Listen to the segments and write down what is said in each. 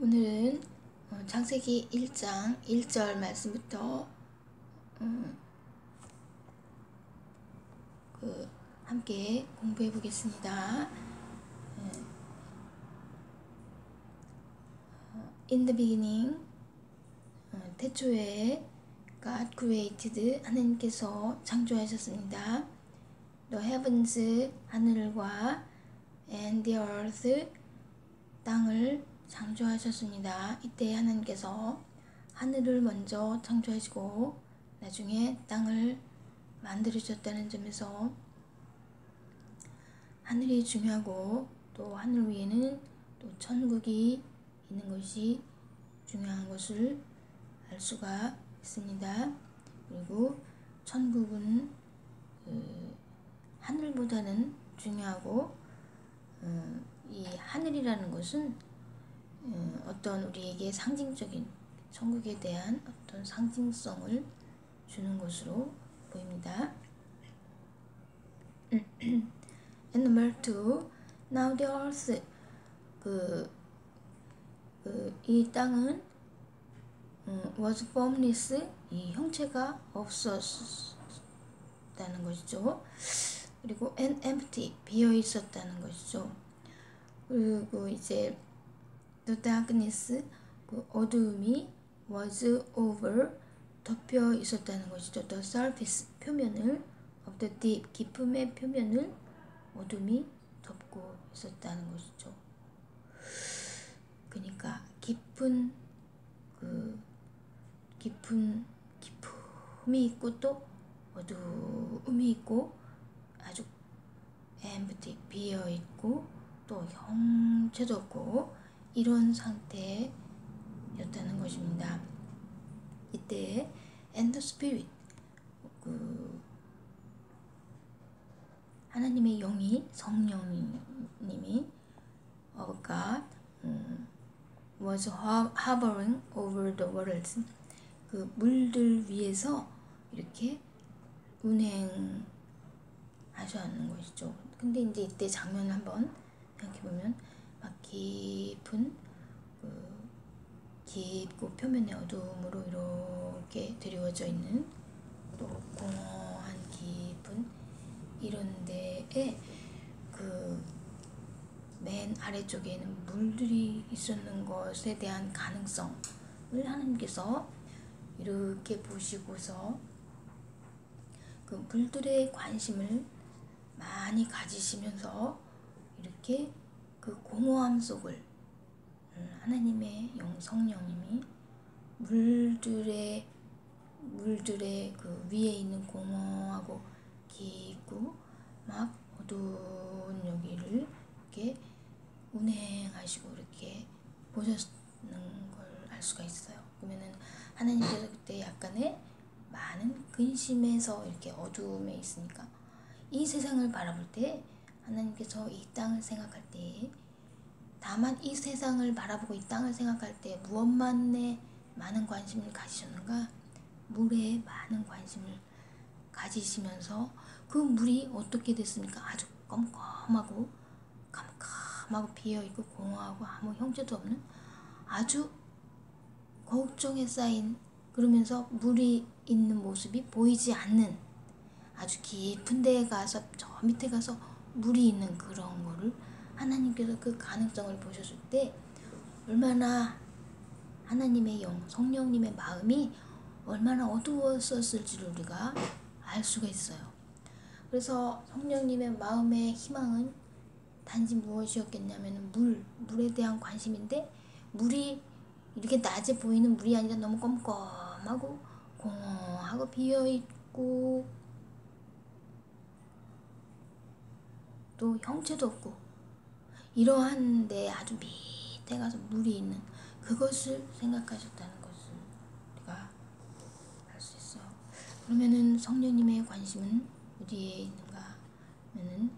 오늘은 창세기 1장 1절 말씀부터 함께 공부해 보겠습니다. In the beginning, 태초에 God created, 하나님께서 창조하셨습니다. The heavens, 하늘과 and the earth, 땅을 창조하셨습니다. 이때 하나님께서 하늘을 먼저 창조하시고 나중에 땅을 만들으셨다는 점에서 하늘이 중요하고 또 하늘 위에는 또 천국이 있는 것이 중요한 것을 알 수가 있습니다. 그리고 천국은 하늘보다는 중요하고 이 하늘이라는 것은 어떤 우리에게 상징적인 천국에 대한 어떤 상징성을 주는 것으로 보입니다. And number 2, now the earth, 이 땅은 was formless, 이 형체가 없었다는 것이죠. 그리고 and empty, 비어 있었다는 것이죠. 그리고 이제 the darkness, 어두움이 was over, 덮여 있었다는 것이죠. The surface, 표면을 of the deep, 깊음의 표면을 어둠이 덮고 있었다는 것이죠. 그러니까 깊음이 있고 또 어두움이 있고 아주 empty, 비어 있고 또 형체도 없고 이런 상태였다는 것입니다. 이때 and the spirit, 하나님의 영이, 성령님이 of God was hovering over the waters, 그 물들 위에서 이렇게 운행하셨는 것이죠. 근데 이제 이때 장면을 한번 생각해보면 막 깊고 표면의 어둠으로 이렇게 드리워져 있는 또 공허한 깊은 이런 데에 맨 아래쪽에는 물들이 있었는 것에 대한 가능성을 하나님께서 이렇게 보시고서 그 물들의 관심을 많이 가지시면서 이렇게 그 공허함 속을 하나님의 영 성령님이 물들의 그 위에 있는 공허하고 깊고 막 어두운 여기를 이렇게 운행하시고 이렇게 보셨는 걸 알 수가 있어요. 그러면은 하나님께서 그때 약간의 많은 근심에서 이렇게 어두움에 있으니까 이 세상을 바라볼 때 하나님께서 이 땅을 생각할 때 다만 이 세상을 바라보고 이 땅을 생각할 때 무엇만에 많은 관심을 가지셨는가? 물에 많은 관심을 가지시면서 그 물이 어떻게 됐습니까? 아주 깜깜하고 비어있고 공허하고 아무 형체도 없는 아주 걱정에 쌓인, 그러면서 물이 있는 모습이 보이지 않는 아주 깊은 데에 가서 저 밑에 가서 물이 있는 그런 거를 하나님께서 그 가능성을 보셨을 때 얼마나 하나님의 영, 성령님의 마음이 얼마나 어두웠었을지를 우리가 알 수가 있어요. 그래서 성령님의 마음의 희망은 단지 무엇이었겠냐면 물에 대한 관심인데 물이 이렇게 낮에 보이는 물이 아니라 너무 껌껌하고 공허하고 비어있고 또 형체도 없고 이러한 데 아주 밑에 가서 물이 있는 그것을 생각하셨다는 것을 우리가 알 수 있어요. 그러면은 성령님의 관심은 어디에 있는가 하면은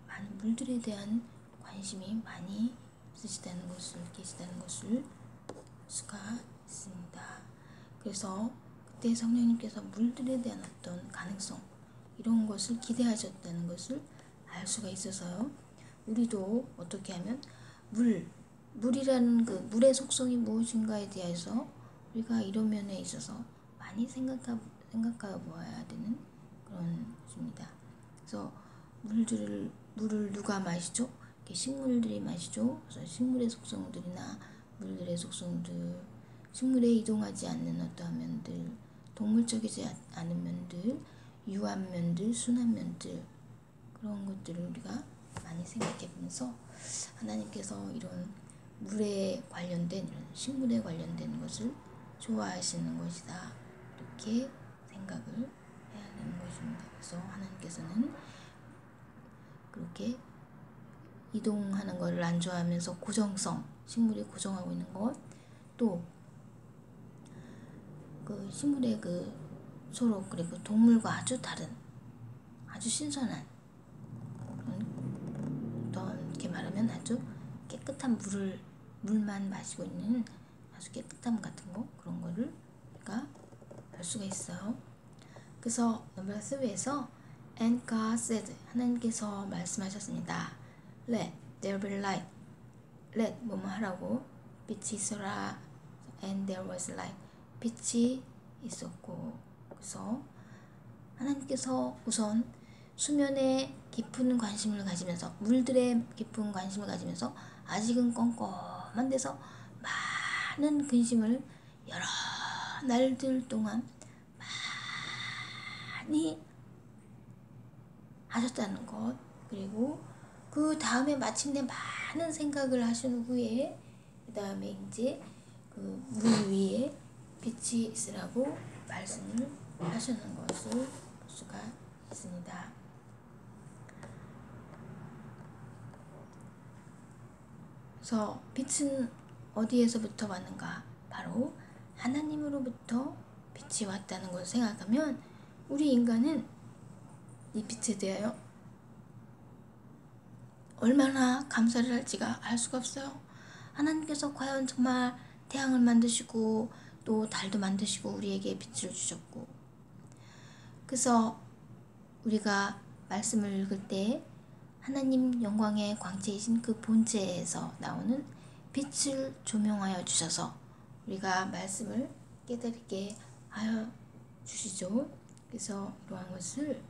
많은 물들에 대한 관심이 많이 계시다는 것을 알 수가 있습니다. 그래서 그때 성령님께서 물들에 대한 어떤 가능성 이런 것을 기대하셨다는 것을 알 수가 있어서요. 우리도 어떻게 하면 물, 물이라는 그 물의 속성이 무엇인가에 대해서 우리가 이런 면에 있어서 많이 생각하여 보아야 되는 그런 것입니다. 그래서 물을 누가 마시죠? 식물들이 마시죠. 그래서 식물의 속성들이나 물들의 속성들, 식물에 이동하지 않는 어떠한 면들, 동물적이지 않은 면들, 유한 면들, 순한 면들, 그런 것들을 우리가 많이 생각해 보면서 하나님께서 이런 물에 관련된, 이런 식물에 관련된 것을 좋아하시는 것이다, 이렇게 생각을 해야 되는 것입니다. 그래서 하나님께서는 그렇게 이동하는 것을 안 좋아하면서 고정성, 식물이 고정하고 있는 것, 또 그 식물의 그 서로, 그리고 동물과 아주 다른, 아주 신선한, 이렇게 말하면 아주 깨끗한 물만 마시고 있는 아주 깨끗함 같은 거, 그런 거를 우리가 알 수가 있어요. 그래서 넘버 3에서 And God said, 하나님께서 말씀하셨습니다. Let there be light. Let 뭐뭐 하라고, 빛이 있어라. And there was light. 빛이 있었고. 그래서 하나님께서 우선 수면에 깊은 관심을 가지면서, 물들의 깊은 관심을 가지면서 아직은 껌껌한 데서 많은 근심을 여러 날들 동안 많이 하셨다는 것, 그리고 그 다음에 마침내 많은 생각을 하신 후에 그 다음에 이제 그 물 위에 빛이 있으라고 말씀을 하시는 것을 볼 수가 있습니다. 그래서 빛은 어디에서부터 왔는가? 바로 하나님으로부터 빛이 왔다는 것을 생각하면 우리 인간은 이 빛에 대하여 얼마나 감사를 할지가 알 수가 없어요. 하나님께서 과연 정말 태양을 만드시고 또 달도 만드시고 우리에게 빛을 주셨고, 그래서 우리가 말씀을 읽을 때 하나님 영광의 광채이신 그 본체에서 나오는 빛을 조명하여 주셔서 우리가 말씀을 깨달게 하여 주시죠. 그래서 이러한 것을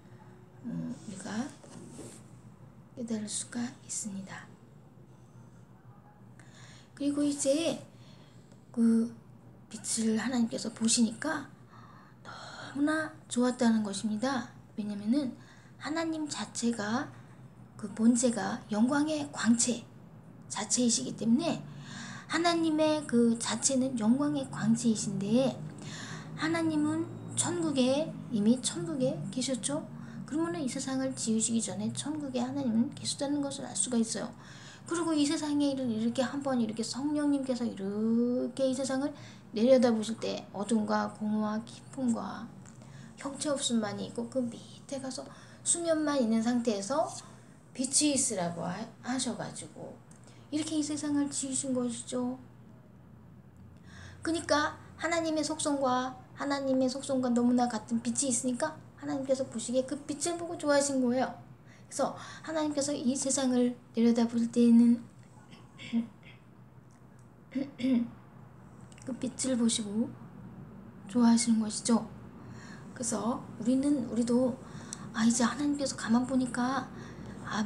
우리가 깨달을 수가 있습니다. 그리고 이제 그 빛을 하나님께서 보시니까 너무나 좋았다는 것입니다. 왜냐면은 하나님 자체가, 그 본체가 영광의 광채 자체이시기 때문에, 하나님의 그 자체는 영광의 광채이신데 하나님은 이미 천국에 계셨죠. 그러면 이 세상을 지으시기 전에 천국에 하나님은 계셨다는 것을 알 수가 있어요. 그리고 이 세상에 이렇게 한번 이렇게 성령님께서 이렇게 이 세상을 내려다보실 때 어둠과 공허와 깊음과 형체 없음만이 있고, 그 밑에 가서 수면만 있는 상태에서 빛이 있으라고 하셔가지고 이렇게 이 세상을 지으신 것이죠. 그러니까 하나님의 속성과 너무나 같은 빛이 있으니까 하나님께서 보시기에 그 빛을 보고 좋아하신 거예요. 그래서 하나님께서 이 세상을 내려다볼 때에는 그 빛을 보시고 좋아하시는 것이죠. 그래서 우리도 이제 하나님께서 가만 보니까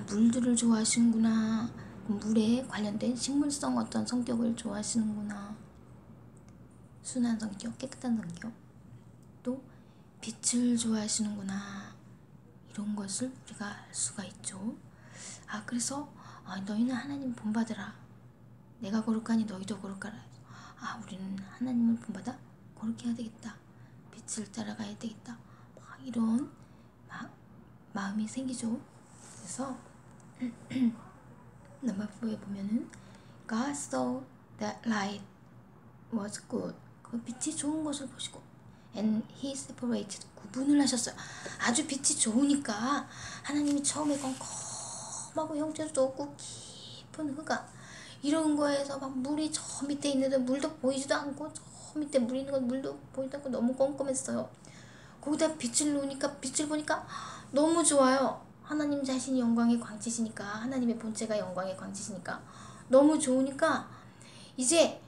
물들을 좋아하시는구나, 물에 관련된 식물성 어떤 성격을 좋아하시는구나, 순한 성격, 깨끗한 성격, 또 빛을 좋아하시는구나, 이런 것을 우리가 알 수가 있죠. 그래서 너희는 하나님 본받으라, 내가 거룩하니 너희도 거룩하라. 우리는 하나님을 본받아 거룩해야 되겠다, 빛을 따라가야 되겠다, 이런 마음이 생기죠. 그래서 넘버 4에 보면은 God saw that light was good. 그 빛이 좋은 것을 보시고 and he separated, 구분을 하셨어요. 아주 빛이 좋으니까 하나님이 처음에 컴컴하고 형체도 없고 깊은 흑암 이런 거에서 막 물이 저 밑에 있는데 물도 보이지도 않고, 저 밑에 물 있는 건 물도 보이지도 않고 너무 껌껌했어요. 거기다 빛을 보니까 너무 좋아요. 하나님 자신이 영광의 광채시니까, 하나님의 본체가 영광의 광채시니까 너무 좋으니까 이제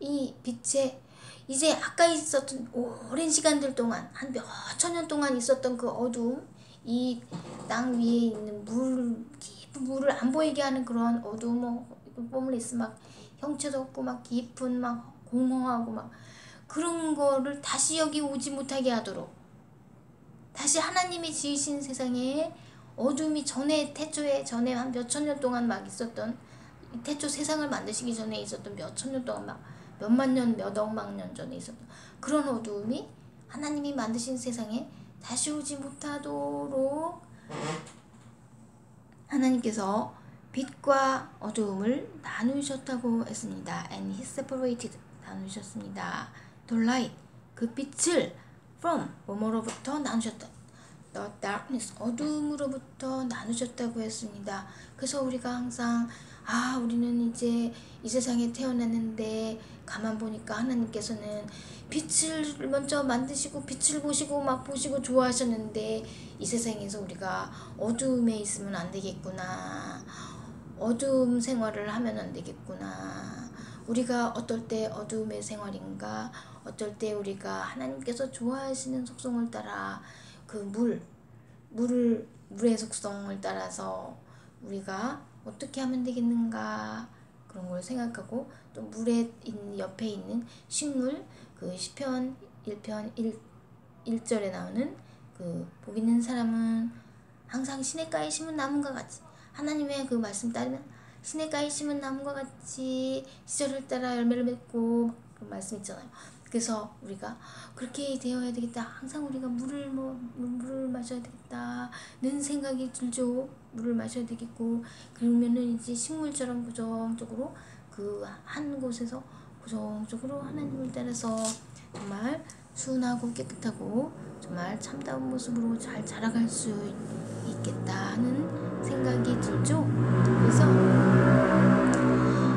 이 빛에 이제 아까 있었던 오랜 시간들 동안 한 몇 천 년 동안 있었던 그 어두움, 이 땅 위에 있는 깊은 물을 안 보이게 하는 그런 어두움, 뽀물리스 막 형체도 없고 막 깊은 막 공허하고 막 그런 거를 다시 여기 오지 못하게 하도록, 다시 하나님이 지으신 세상에 어둠이 전에 태초에 전에 한 몇 천 년 동안 막 있었던, 태초 세상을 만드시기 전에 있었던 몇 천 년 동안 막 몇만 년, 몇 억만 년 전에 있었던 그런 어두움이 하나님이 만드신 세상에 다시 오지 못하도록 하나님께서 빛과 어두움을 나누셨다고 했습니다. And he separated, 나누셨습니다. The light, 그 빛을 from, 뭐뭐로부터 나누셨다. The darkness, 어두움으로부터 나누셨다고 했습니다. 그래서 우리가 항상 우리는 이제 이 세상에 태어났는데 가만 보니까 하나님께서는 빛을 먼저 만드시고 빛을 보시고 막 보시고 좋아하셨는데 이 세상에서 우리가 어두움에 있으면 안 되겠구나, 어두움 생활을 하면 안 되겠구나, 우리가 어떨 때 어두움의 생활인가, 어떨 때 우리가 하나님께서 좋아하시는 속성을 따라 그 물의 속성을 따라서 우리가 어떻게 하면 되겠는가, 그런 걸 생각하고, 또 물에 옆에 있는 식물, 그 시편 1편 1절에 나오는 그 복 있는 사람은 항상 시냇가에 심은 나무가 같이, 하나님의 그 말씀 따르면 시냇가에 심은 나무가 같이 시절을 따라 열매를 맺고, 그런 말씀 있잖아요. 그래서 우리가 그렇게 되어야 되겠다, 항상 우리가 물을 마셔야 되겠다는 생각이 들죠. 물을 마셔야 되겠고, 그러면은 이제 식물처럼 고정적으로 그 한 곳에서 고정적으로 하나님을 따라서 정말 순하고 깨끗하고 정말 참다운 모습으로 잘 자라갈 수 있겠다는 생각이 들죠. 그래서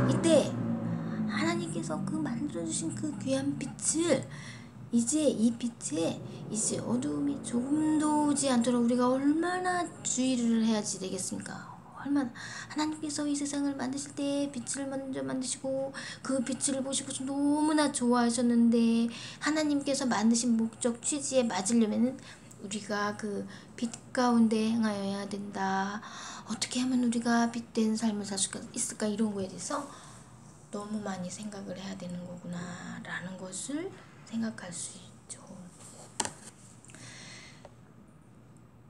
이때 하나님께서 그 만들어주신 그 귀한 빛을, 이제 이 빛에 이제 어두움이 조금도 오지 않도록 우리가 얼마나 주의를 해야지 되겠습니까? 얼마나 하나님께서 이 세상을 만드실 때 빛을 먼저 만드시고 그 빛을 보시고 너무나 좋아하셨는데, 하나님께서 만드신 목적 취지에 맞으려면은 우리가 그 빛 가운데 행하여야 된다. 어떻게 하면 우리가 빛된 삶을 살 수 있을까, 이런 거에 대해서 너무 많이 생각을 해야 되는 거구나 라는 것을 생각할 수 있죠.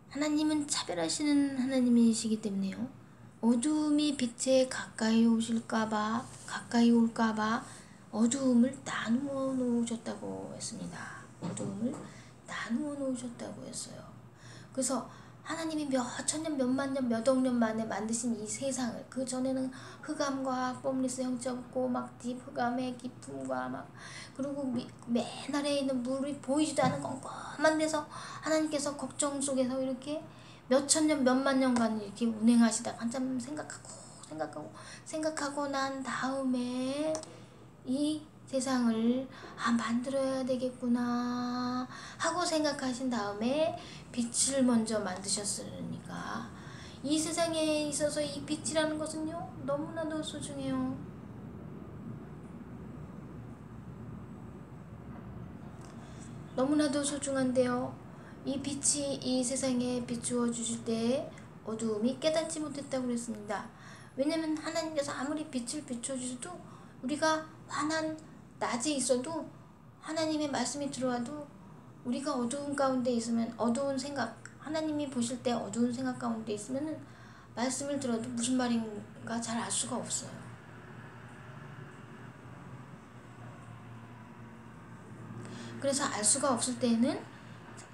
하나님은 차별하시는 하나님이시기 때문에요, 어두움이 빛에 가까이 올까봐 어두움을 나누어 놓으셨다고 했습니다. 어두움을 나누어 놓으셨다고 했어요. 그래서 하나님이 몇 천년, 몇만 년, 몇 억 년 만에 만드신 이 세상을, 그 전에는 흑암과 뽀물리스 형체 없고 막 딥흑암의 깊음과 막, 그리고 맨 아래에 있는 물이 보이지도 않은 껌껌한 데서 하나님께서 걱정 속에서 이렇게 몇 천 년, 몇만 년간 이렇게 운행하시다가 한참 생각하고 난 다음에 이 세상을 만들어야 되겠구나 하고 생각하신 다음에 빛을 먼저 만드셨으니까, 이 세상에 있어서 이 빛이라는 것은요 너무나도 소중해요. 너무나도 소중한데요, 이 빛이 이 세상에 비추어 주실 때 어두움이 깨닫지 못했다고 그랬습니다. 왜냐면 하나님께서 아무리 빛을 비춰주셔도 우리가 환한 낮에 있어도, 하나님의 말씀이 들어와도 우리가 어두운 가운데 있으면, 어두운 생각, 하나님이 보실 때 어두운 생각 가운데 있으면은 말씀을 들어도 무슨 말인가 잘 알 수가 없어요. 그래서 알 수가 없을 때는,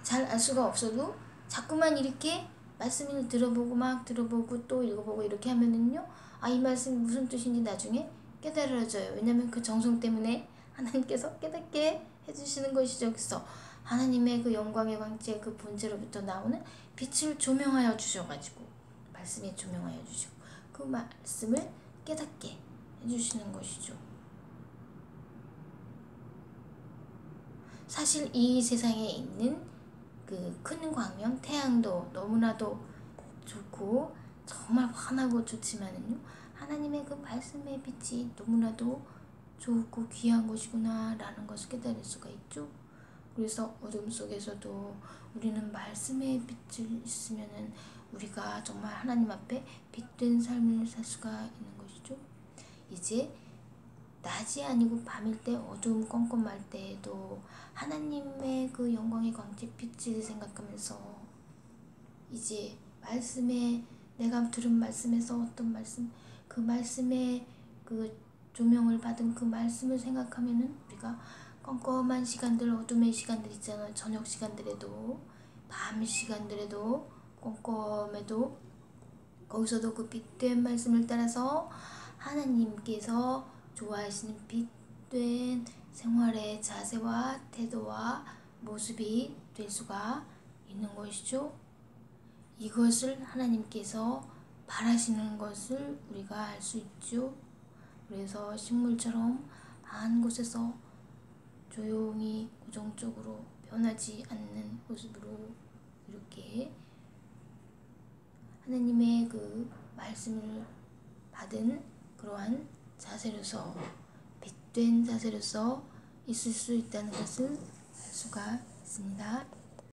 잘 알 수가 없어도 자꾸만 이렇게 말씀을 들어보고 또 읽어보고 이렇게 하면은요, 이 말씀이 무슨 뜻인지 나중에 깨달아져요. 왜냐면 그 정성 때문에 하나님께서 깨닫게 해주시는 것이죠. 그래서 하나님의 그 영광의 광채, 그 본체로부터 나오는 빛을 조명하여 주셔가지고, 말씀에 조명하여 주시고 그 말씀을 깨닫게 해주시는 것이죠. 사실 이 세상에 있는 그 큰 광명, 태양도 너무나도 좋고 정말 환하고 좋지만은요, 하나님의 그 말씀의 빛이 너무나도 좋고 귀한 것이구나 라는 것을 깨달을 수가 있죠. 그래서 어둠 속에서도 우리는 말씀의 빛을 있으면은 우리가 정말 하나님 앞에 빛된 삶을 살 수가 있는 것이죠. 이제 낮이 아니고 밤일 때, 어두움 껌껌할 때에도 하나님의 그 영광의 광채 빛을 생각하면서 이제 말씀에, 내가 들은 말씀에서 어떤 말씀, 그 말씀에 그 조명을 받은 그 말씀을 생각하면은 우리가 껌껌한 시간들, 어둠의 시간들 있잖아요. 저녁 시간들에도, 밤 시간들에도 껌껌해도 거기서도 그 빛된 말씀을 따라서 하나님께서 좋아하시는 빛된 생활의 자세와 태도와 모습이 될 수가 있는 것이죠. 이것을 하나님께서 바라시는 것을 우리가 알 수 있죠. 그래서 식물처럼 한 곳에서 조용히 고정적으로 변하지 않는 모습으로 이렇게 하나님의 그 말씀을 받은 그러한 자세로서, 빛된 자세로서 있을 수 있다는 것을 알 수가 있습니다.